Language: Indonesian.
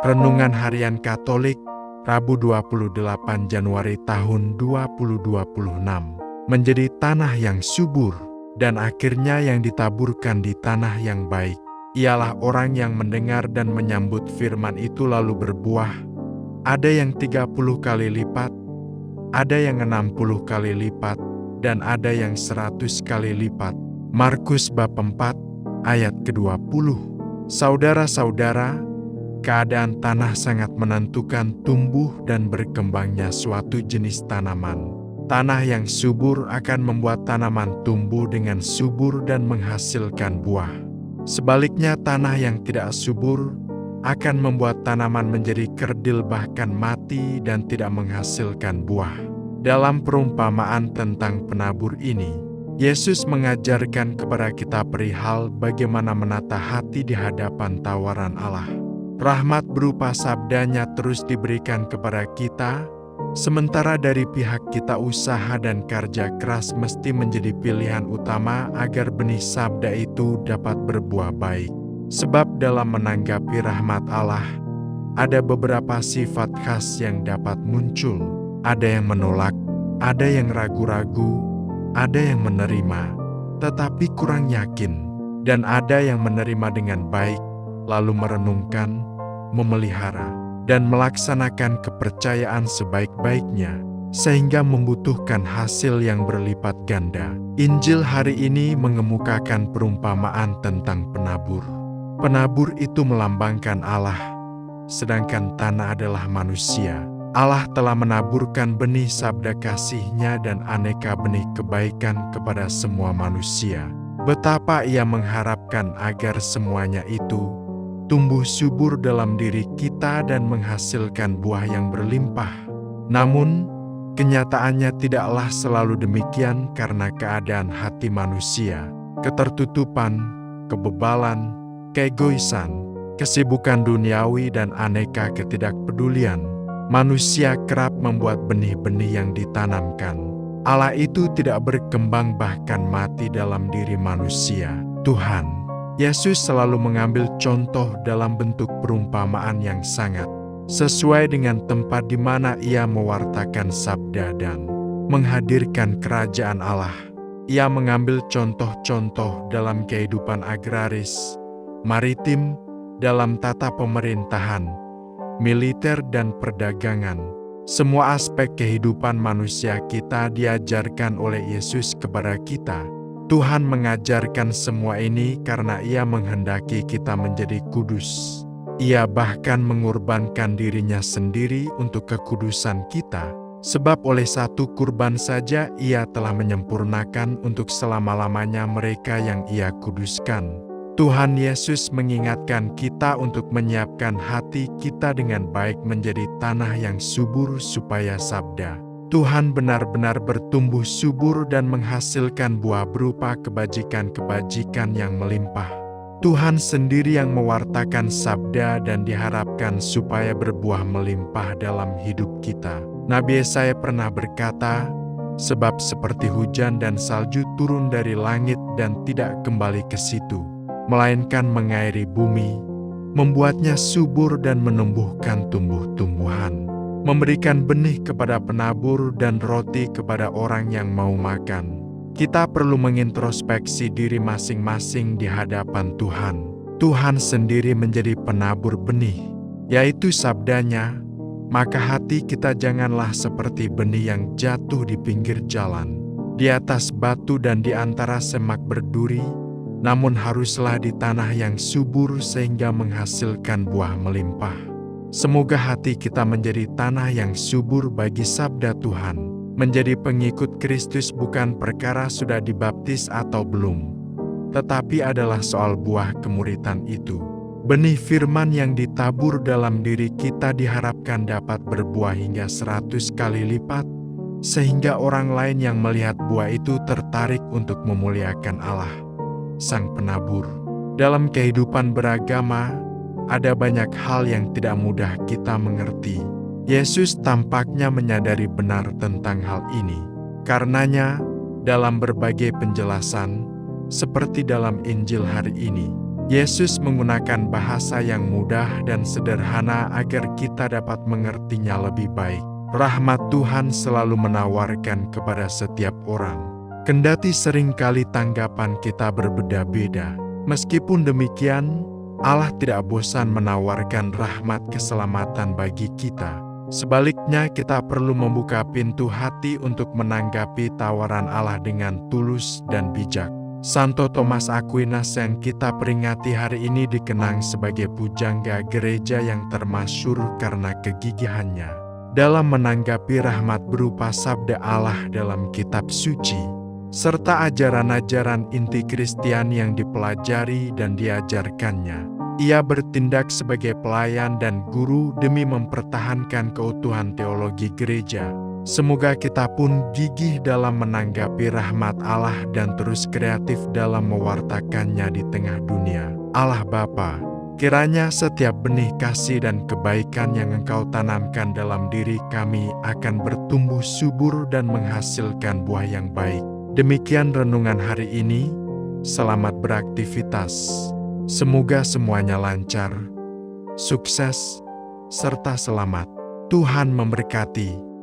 Renungan Harian Katolik, Rabu 28 Januari tahun 2026. Menjadi tanah yang subur, dan akhirnya yang ditaburkan di tanah yang baik. Ialah orang yang mendengar dan menyambut firman itu lalu berbuah. Ada yang 30 kali lipat, ada yang 60 kali lipat, dan ada yang 100 kali lipat. Markus bab 4 ayat ke-20. Saudara-saudara, keadaan tanah sangat menentukan tumbuh dan berkembangnya suatu jenis tanaman. Tanah yang subur akan membuat tanaman tumbuh dengan subur dan menghasilkan buah. Sebaliknya, tanah yang tidak subur akan membuat tanaman menjadi kerdil bahkan mati dan tidak menghasilkan buah. Dalam perumpamaan tentang penabur ini, Yesus mengajarkan kepada kita perihal bagaimana menata hati di hadapan tawaran Allah. Rahmat berupa sabdanya terus diberikan kepada kita, sementara dari pihak kita usaha dan kerja keras mesti menjadi pilihan utama agar benih sabda itu dapat berbuah baik. Sebab dalam menanggapi rahmat Allah, ada beberapa sifat khas yang dapat muncul. Ada yang menolak, ada yang ragu-ragu, ada yang menerima, tetapi kurang yakin, dan ada yang menerima dengan baik, lalu merenungkan, memelihara, dan melaksanakan kepercayaan sebaik-baiknya, sehingga membutuhkan hasil yang berlipat ganda. Injil hari ini mengemukakan perumpamaan tentang penabur. Penabur itu melambangkan Allah, sedangkan tanah adalah manusia. Allah telah menaburkan benih sabda kasih-Nya dan aneka benih kebaikan kepada semua manusia. Betapa Ia mengharapkan agar semuanya itu tumbuh subur dalam diri kita dan menghasilkan buah yang berlimpah. Namun, kenyataannya tidaklah selalu demikian karena keadaan hati manusia, ketertutupan, kebebalan, keegoisan, kesibukan duniawi, dan aneka ketidakpedulian. Manusia kerap membuat benih-benih yang ditanamkan Allah itu tidak berkembang bahkan mati dalam diri manusia. Tuhan Yesus selalu mengambil contoh dalam bentuk perumpamaan yang sangat sesuai dengan tempat di mana Ia mewartakan sabda dan menghadirkan kerajaan Allah. Ia mengambil contoh-contoh dalam kehidupan agraris, maritim, dalam tata pemerintahan, militer, dan perdagangan. Semua aspek kehidupan manusia kita diajarkan oleh Yesus kepada kita. Tuhan mengajarkan semua ini karena Ia menghendaki kita menjadi kudus. Ia bahkan mengorbankan dirinya sendiri untuk kekudusan kita, sebab oleh satu kurban saja Ia telah menyempurnakan untuk selama-lamanya mereka yang Ia kuduskan. Tuhan Yesus mengingatkan kita untuk menyiapkan hati kita dengan baik menjadi tanah yang subur supaya sabda Tuhan benar-benar bertumbuh subur dan menghasilkan buah berupa kebajikan-kebajikan yang melimpah. Tuhan sendiri yang mewartakan sabda dan diharapkan supaya berbuah melimpah dalam hidup kita. Nabi Yesaya pernah berkata, "Sebab seperti hujan dan salju turun dari langit dan tidak kembali ke situ, melainkan mengairi bumi, membuatnya subur dan menumbuhkan tumbuh-tumbuhan, memberikan benih kepada penabur dan roti kepada orang yang mau makan." Kita perlu mengintrospeksi diri masing-masing di hadapan Tuhan. Tuhan sendiri menjadi penabur benih, yaitu sabdanya, maka hati kita janganlah seperti benih yang jatuh di pinggir jalan, di atas batu dan di antara semak berduri, namun haruslah di tanah yang subur sehingga menghasilkan buah melimpah. Semoga hati kita menjadi tanah yang subur bagi sabda Tuhan. Menjadi pengikut Kristus bukan perkara sudah dibaptis atau belum, tetapi adalah soal buah kemuritan itu. Benih firman yang ditabur dalam diri kita diharapkan dapat berbuah hingga 100 kali lipat, sehingga orang lain yang melihat buah itu tertarik untuk memuliakan Allah, Sang Penabur. Dalam kehidupan beragama, ada banyak hal yang tidak mudah kita mengerti. Yesus tampaknya menyadari benar tentang hal ini. Karenanya, dalam berbagai penjelasan, seperti dalam Injil hari ini, Yesus menggunakan bahasa yang mudah dan sederhana agar kita dapat mengertinya lebih baik. Rahmat Tuhan selalu menawarkan kepada setiap orang. Kendati seringkali tanggapan kita berbeda-beda. Meskipun demikian, Allah tidak bosan menawarkan rahmat keselamatan bagi kita. Sebaliknya, kita perlu membuka pintu hati untuk menanggapi tawaran Allah dengan tulus dan bijak. Santo Thomas Aquinas yang kita peringati hari ini dikenang sebagai pujangga gereja yang termasyhur karena kegigihannya dalam menanggapi rahmat berupa sabda Allah dalam kitab suci, serta ajaran-ajaran inti Kristen yang dipelajari dan diajarkannya. Ia bertindak sebagai pelayan dan guru demi mempertahankan keutuhan teologi gereja. Semoga kita pun gigih dalam menanggapi rahmat Allah dan terus kreatif dalam mewartakannya di tengah dunia. Allah Bapa, kiranya setiap benih kasih dan kebaikan yang Engkau tanamkan dalam diri kami akan bertumbuh subur dan menghasilkan buah yang baik. Demikian renungan hari ini. Selamat beraktivitas. Semoga semuanya lancar, sukses, serta selamat. Tuhan memberkati.